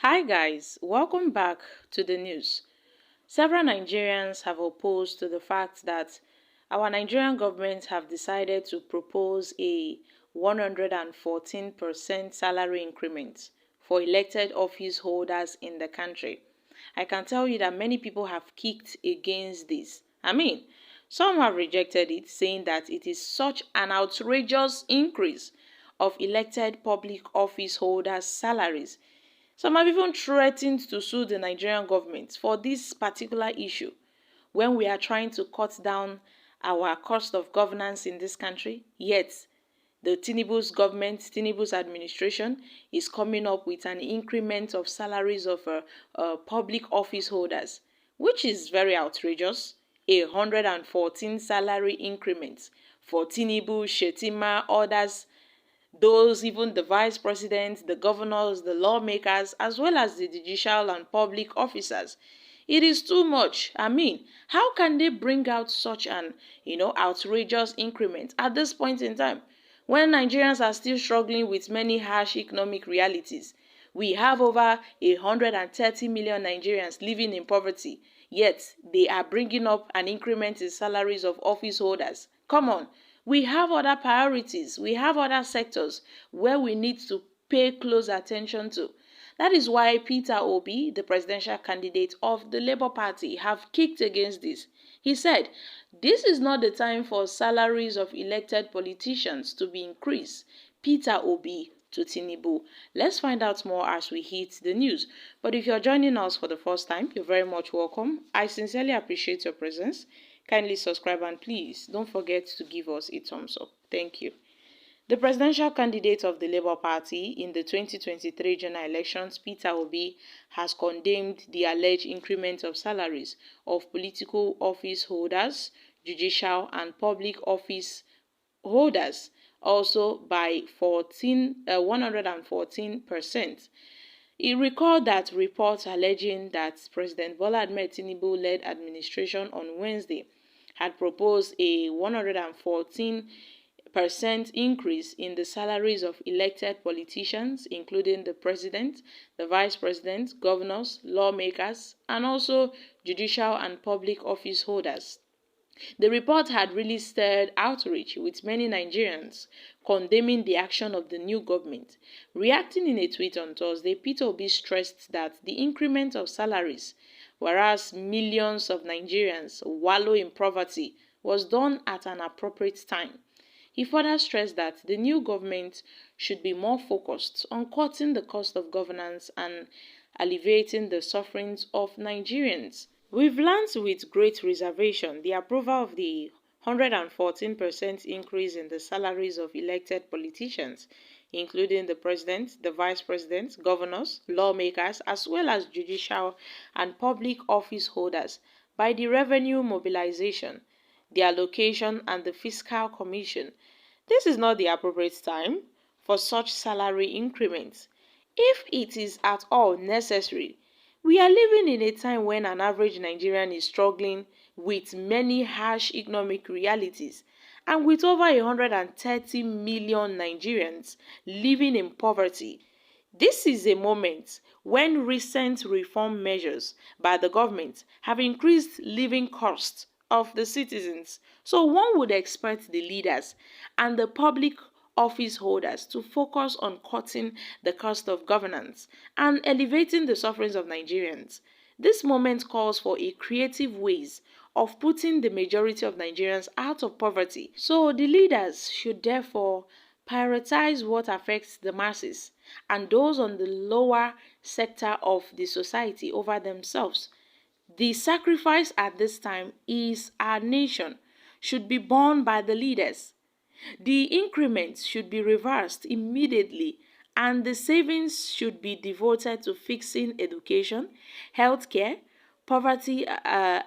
Hi guys, welcome back to the news. Several Nigerians have opposed to the fact that our Nigerian government have decided to propose a 114% salary increment for elected office holders in the country. I can tell you that many people have kicked against this. Some have rejected it, saying that it is such an outrageous increase of elected public office holders' salaries. Some have even threatened to sue the Nigerian government for this particular issue when we are trying to cut down our cost of governance in this country. Yet, the Tinubu's administration is coming up with an increment of salaries of public office holders, which is very outrageous. 114 salary increments for Tinubu, Shetima, others, those even the vice presidents, the governors, the lawmakers, as well as the judicial and public officers. It is too much. How can they bring out such an, outrageous increment at this point in time when Nigerians are still struggling with many harsh economic realities? We have over 130 million Nigerians living in poverty, yet they are bringing up an increment in salaries of office holders. Come on. We have other priorities. We have other sectors where we need to pay close attention to. That is why Peter Obi, the presidential candidate of the Labour Party, have kicked against this. He said, this is not the time for salaries of elected politicians to be increased. Peter Obi to Tinubu. Let's find out more as we hit the news. But if you're joining us for the first time, you're very much welcome. I sincerely appreciate your presence. Kindly subscribe and please don't forget to give us a thumbs up. Thank you. The presidential candidate of the Labour Party in the 2023 general elections, Peter Obi, has condemned the alleged increment of salaries of political office holders, judicial and public office holders, also by 114%. He recalled that reports alleging that President Bola Ahmed Tinubu-led administration on Wednesday had proposed a 114% increase in the salaries of elected politicians, including the president, the vice president, governors, lawmakers, and also judicial and public office holders. The report had really stirred outrage, with many Nigerians condemning the action of the new government. Reacting in a tweet on Thursday, Peter Obi stressed that the increment of salaries, whereas millions of Nigerians wallow in poverty, was done at an appropriate time. He further stressed that the new government should be more focused on cutting the cost of governance and alleviating the sufferings of Nigerians. We've learned with great reservation the approval of the 114% increase in the salaries of elected politicians, including the president, the vice president, governors, lawmakers, as well as judicial and public office holders, by the Revenue Mobilization, the Allocation and the Fiscal Commission. This is not the appropriate time for such salary increments, if it is at all necessary. We are living in a time when an average Nigerian is struggling with many harsh economic realities, and with over 130 million Nigerians living in poverty. This is a moment when recent reform measures by the government have increased living costs of the citizens. So one would expect the leaders and the public office holders to focus on cutting the cost of governance and elevating the sufferings of Nigerians. This moment calls for a creative ways of putting the majority of Nigerians out of poverty. So the leaders should therefore prioritize what affects the masses and those on the lower sector of the society over themselves. The sacrifice at this time is our nation should be borne by the leaders. The increments should be reversed immediately, and the savings should be devoted to fixing education, healthcare, poverty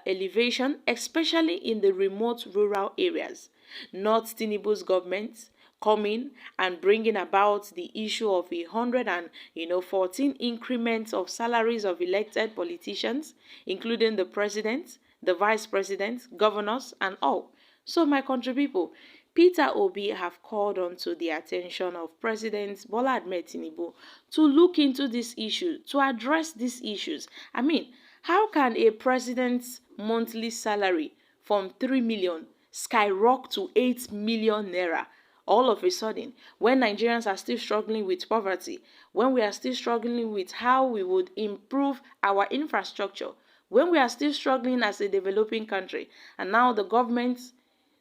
alleviation, especially in the remote rural areas. Not Tinubu's government coming and bringing about the issue of 114 increments of salaries of elected politicians, including the president, the vice president, governors, and all. So, my country people, Peter Obi have called on to the attention of President Bola Ahmed Tinubu to look into this issue, to address these issues. I mean, how can a president's monthly salary from 3 million skyrocket to 8 million naira all of a sudden, when Nigerians are still struggling with poverty, when we are still struggling with how we would improve our infrastructure, when we are still struggling as a developing country, and now the government,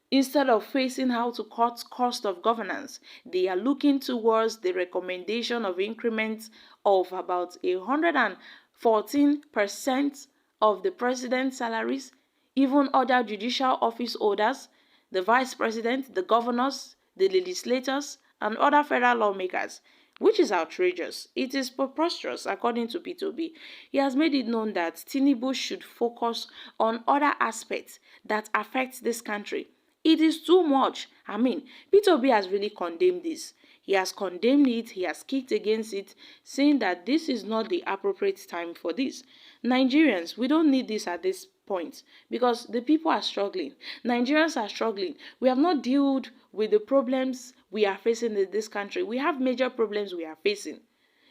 instead of facing how to cut cost of governance, they are looking towards the recommendation of increments of about 114% of the president's salaries, even other judicial office holders, the vice president, the governors, the legislators, and other federal lawmakers, which is outrageous. It is preposterous, according to P2B. He has made it known that Tinubu should focus on other aspects that affect this country. It is too much. I mean, P2B has really condemned this. He has condemned it, he has kicked against it, saying that this is not the appropriate time for this. Nigerians, we don't need this at this point because the people are struggling. Nigerians are struggling. We have not dealt with the problems we are facing in this country. We have major problems we are facing.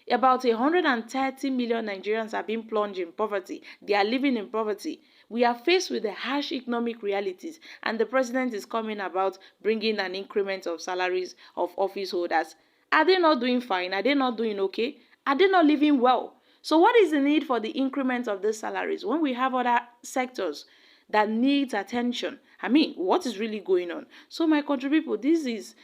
About 130 million Nigerians have been plunged in poverty. They are living in poverty. We are faced with the harsh economic realities, and the president is coming about bringing an increment of salaries of office holders. Are they not doing fine? Are they not doing okay? Are they not living well? So what is the need for the increment of these salaries when we have other sectors that needs attention? I mean, what is really going on? So my country people, this is,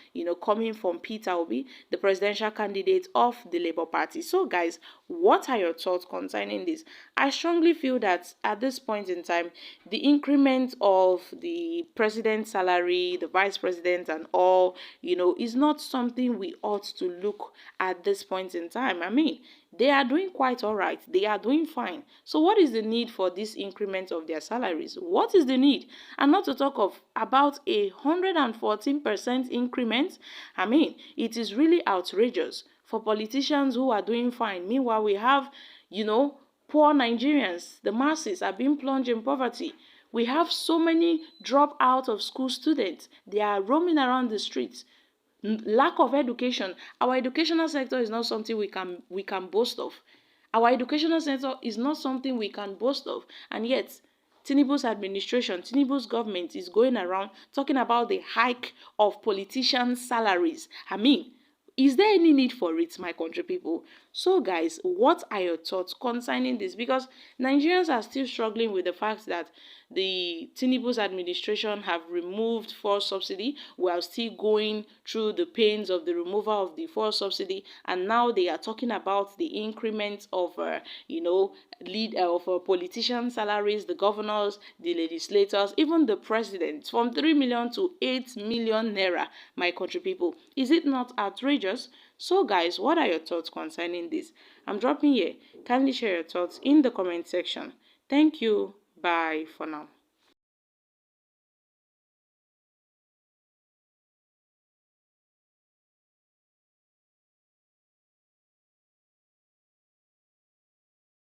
coming from Peter Obi, the presidential candidate of the Labour Party. So guys, what are your thoughts concerning this? I strongly feel that at this point in time, the increment of the president's salary, the vice president and all, is not something we ought to look at this point in time. I mean, they are doing quite all right. They are doing fine. So what is the need for this increment of their salaries? What is the need? And not to talk of about 114% increment. I mean, it is really outrageous for politicians who are doing fine. Meanwhile, we have, poor Nigerians. The masses are being plunged in poverty. We have so many drop out of school students. They are roaming around the streets. Lack of education. Our educational sector is not something we can boast of. Our educational sector is not something we can boast of. And yet, Tinubu's administration, Tinubu's government is going around talking about the hike of politicians' salaries. I mean, is there any need for it, my country people? So guys, what are your thoughts concerning this? Because Nigerians are still struggling with the fact that the Tinubu's administration have removed fuel subsidy. We are still going through the pains of the removal of the fuel subsidy, and now they are talking about the increment of politician salaries, the governors, the legislators, even the president, from 3 million to 8 million naira, my country people. Is it not outrageous? So guys, what are your thoughts concerning this? I'm dropping here. Kindly share your thoughts in the comment section. Thank you. Bye for now.